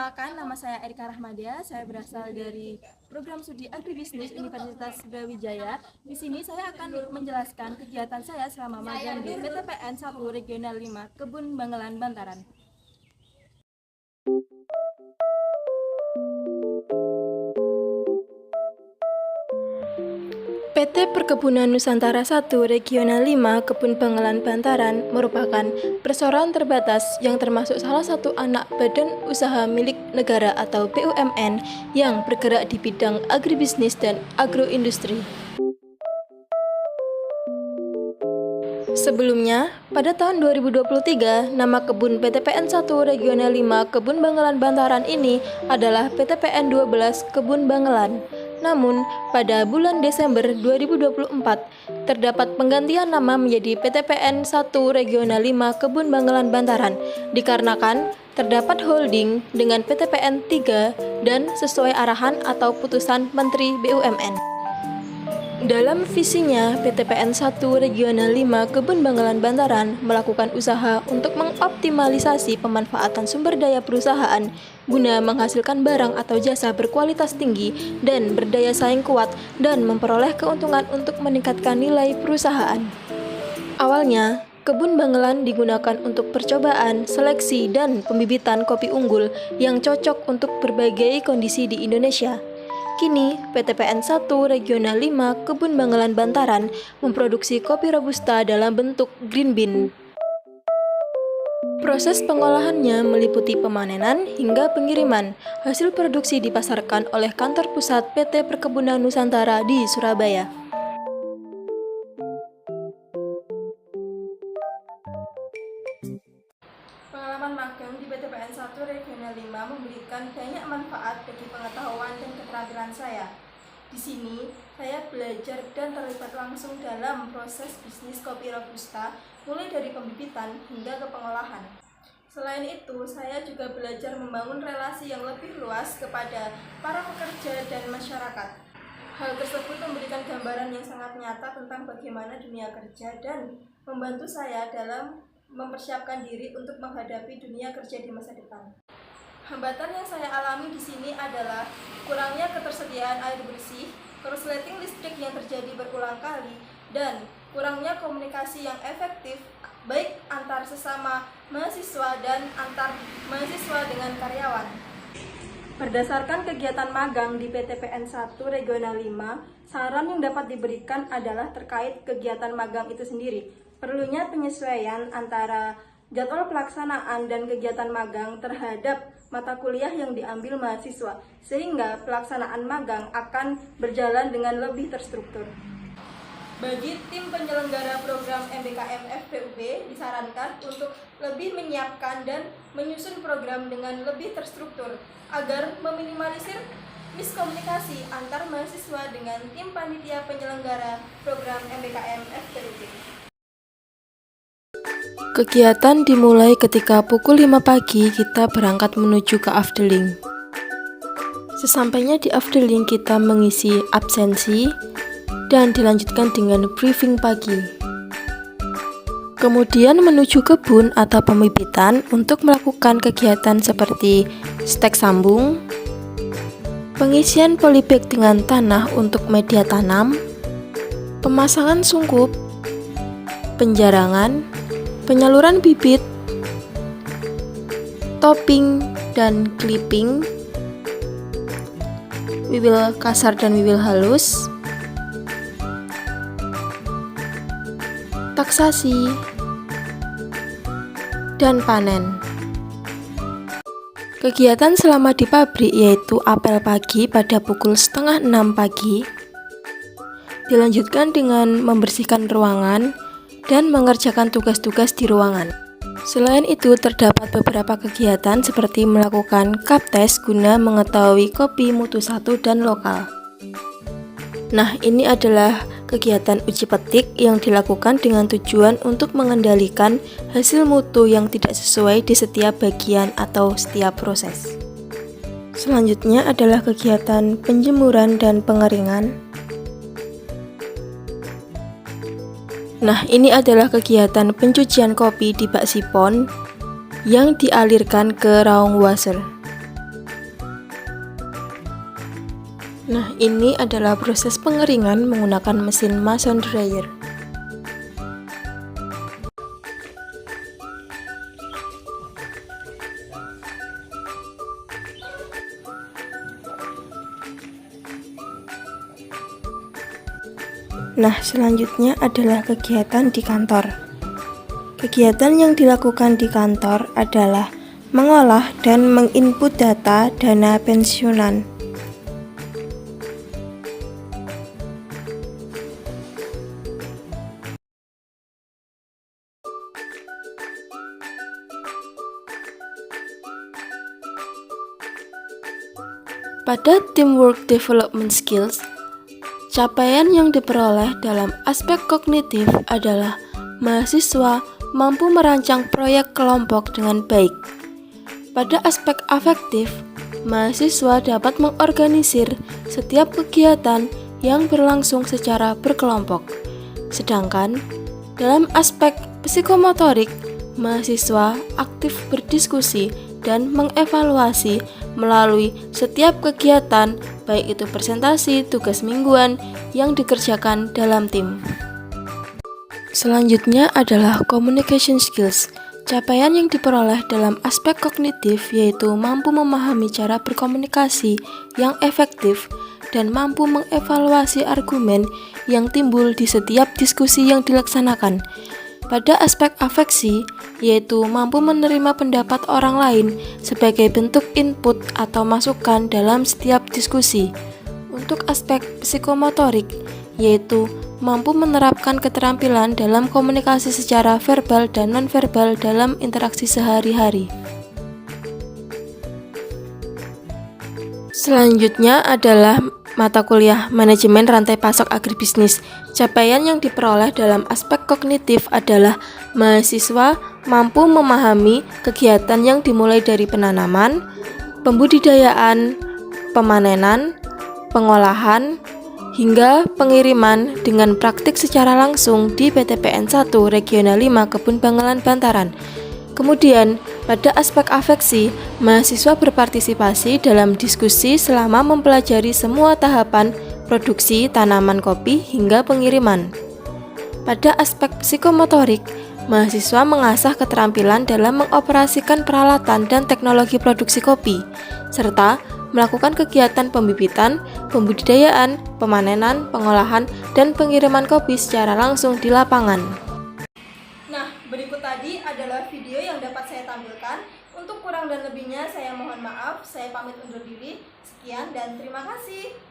Perkenalkan, nama saya Erika Rahmadia. Saya berasal dari program studi Agribisnis Universitas Brawijaya. Di sini saya akan menjelaskan kegiatan saya selama magang di PTPN 1 Regional 5 Kebun Bangelan, Bantaran. PT Perkebunan Nusantara 1 Regional 5 Kebun Bangelan Bantaran merupakan perseroan terbatas yang termasuk salah satu anak badan usaha milik negara atau BUMN yang bergerak di bidang agribisnis dan agroindustri. Sebelumnya, pada tahun 2023, nama kebun PTPN 1 Regional 5 Kebun Bangelan Bantaran ini adalah PTPN 12 Kebun Bangelan. Namun, pada bulan Desember 2024, terdapat penggantian nama menjadi PTPN 1 Regional 5 Kebun Bangelan Bantaran, dikarenakan terdapat holding dengan PTPN 3 dan sesuai arahan atau putusan Menteri BUMN. Dalam visinya, PTPN 1 Regional 5 Kebun Bangelan Bantaran melakukan usaha untuk mengoptimalisasi pemanfaatan sumber daya perusahaan guna menghasilkan barang atau jasa berkualitas tinggi dan berdaya saing kuat dan memperoleh keuntungan untuk meningkatkan nilai perusahaan. Awalnya, Kebun Bangelan digunakan untuk percobaan, seleksi, dan pembibitan kopi unggul yang cocok untuk berbagai kondisi di Indonesia. Kini, PTPN 1 Regional 5 Kebun Bangelan Bantaran memproduksi kopi Robusta dalam bentuk green bean. Proses pengolahannya meliputi pemanenan hingga pengiriman. Hasil produksi dipasarkan oleh kantor pusat PT Perkebunan Nusantara di Surabaya. Pengalaman magang di PTPN 1 Regional 5 memberikan banyak manfaat bagi pengetahuan dan keterampilan saya. Di sini, saya belajar dan terlibat langsung dalam proses bisnis kopi Robusta, mulai dari pembibitan hingga ke pengolahan. Selain itu, saya juga belajar membangun relasi yang lebih luas kepada para pekerja dan masyarakat. Hal tersebut memberikan gambaran yang sangat nyata tentang bagaimana dunia kerja dan membantu saya dalam mempersiapkan diri untuk menghadapi dunia kerja di masa depan. Hambatan yang saya alami di sini adalah kurangnya ketersediaan air bersih, korsleting listrik yang terjadi berulang kali, dan kurangnya komunikasi yang efektif baik antar sesama mahasiswa dan antar mahasiswa dengan karyawan. Berdasarkan kegiatan magang di PTPN 1 Regional 5, saran yang dapat diberikan adalah terkait kegiatan magang itu sendiri. Perlunya penyesuaian antara jadwal pelaksanaan dan kegiatan magang terhadap mata kuliah yang diambil mahasiswa, sehingga pelaksanaan magang akan berjalan dengan lebih terstruktur. Bagi tim penyelenggara program MBKM FPUB disarankan untuk lebih menyiapkan dan menyusun program dengan lebih terstruktur agar meminimalisir miskomunikasi antar mahasiswa dengan tim panitia penyelenggara program MBKM FPUB. Kegiatan dimulai ketika pukul 5 pagi kita berangkat menuju ke Afdeling. Sesampainya di Afdeling kita mengisi absensi dan dilanjutkan dengan briefing pagi. Kemudian menuju kebun atau pembibitan untuk melakukan kegiatan seperti stek sambung, pengisian polybag dengan tanah untuk media tanam, pemasangan sungkup, penjarangan, penyaluran bibit, topping dan clipping, wiwil kasar dan wiwil halus, taksasi, dan panen. Kegiatan selama di pabrik yaitu apel pagi pada pukul 5:30 pagi, dilanjutkan dengan membersihkan ruangan dan mengerjakan tugas-tugas di ruangan. Selain itu, terdapat beberapa kegiatan seperti melakukan cup test guna mengetahui kopi mutu 1 dan lokal. Nah, ini adalah kegiatan uji petik yang dilakukan dengan tujuan untuk mengendalikan hasil mutu yang tidak sesuai di setiap bagian atau setiap proses. Selanjutnya adalah kegiatan penjemuran dan pengeringan. Nah, ini adalah kegiatan pencucian kopi di bak sipon yang dialirkan ke raung washer. Nah, ini adalah proses pengeringan menggunakan mesin mason dryer. Nah, selanjutnya adalah kegiatan di kantor. Kegiatan yang dilakukan di kantor adalah mengolah dan menginput data dana pensiunan. Pada teamwork development skills, capaian yang diperoleh dalam aspek kognitif adalah mahasiswa mampu merancang proyek kelompok dengan baik. Pada aspek afektif, mahasiswa dapat mengorganisir setiap kegiatan yang berlangsung secara berkelompok. Sedangkan dalam aspek psikomotorik, mahasiswa aktif berdiskusi dan mengevaluasi melalui setiap kegiatan, baik itu presentasi, tugas mingguan yang dikerjakan dalam tim. Selanjutnya adalah communication skills. Capaian yang diperoleh dalam aspek kognitif yaitu mampu memahami cara berkomunikasi yang efektif dan mampu mengevaluasi argumen yang timbul di setiap diskusi yang dilaksanakan. Pada aspek afeksi, yaitu mampu menerima pendapat orang lain sebagai bentuk input atau masukan dalam setiap diskusi. Untuk aspek psikomotorik, yaitu mampu menerapkan keterampilan dalam komunikasi secara verbal dan nonverbal dalam interaksi sehari-hari. Selanjutnya adalah mata kuliah Manajemen Rantai Pasok Agribisnis. Capaian yang diperoleh dalam aspek kognitif adalah mahasiswa mampu memahami kegiatan yang dimulai dari penanaman, pembudidayaan, pemanenan, pengolahan, hingga pengiriman dengan praktik secara langsung di PTPN 1 Regional 5 Kebun Bangalan Bantaran. Kemudian, pada aspek afeksi, mahasiswa berpartisipasi dalam diskusi selama mempelajari semua tahapan produksi tanaman kopi hingga pengiriman. Pada aspek psikomotorik, mahasiswa mengasah keterampilan dalam mengoperasikan peralatan dan teknologi produksi kopi, serta melakukan kegiatan pembibitan, pembudidayaan, pemanenan, pengolahan, dan pengiriman kopi secara langsung di lapangan. Nah, berikut tadi adalah video yang dapat saya tampilkan. Untuk kurang dan lebihnya saya mohon maaf. Saya pamit undur diri. Sekian dan terima kasih.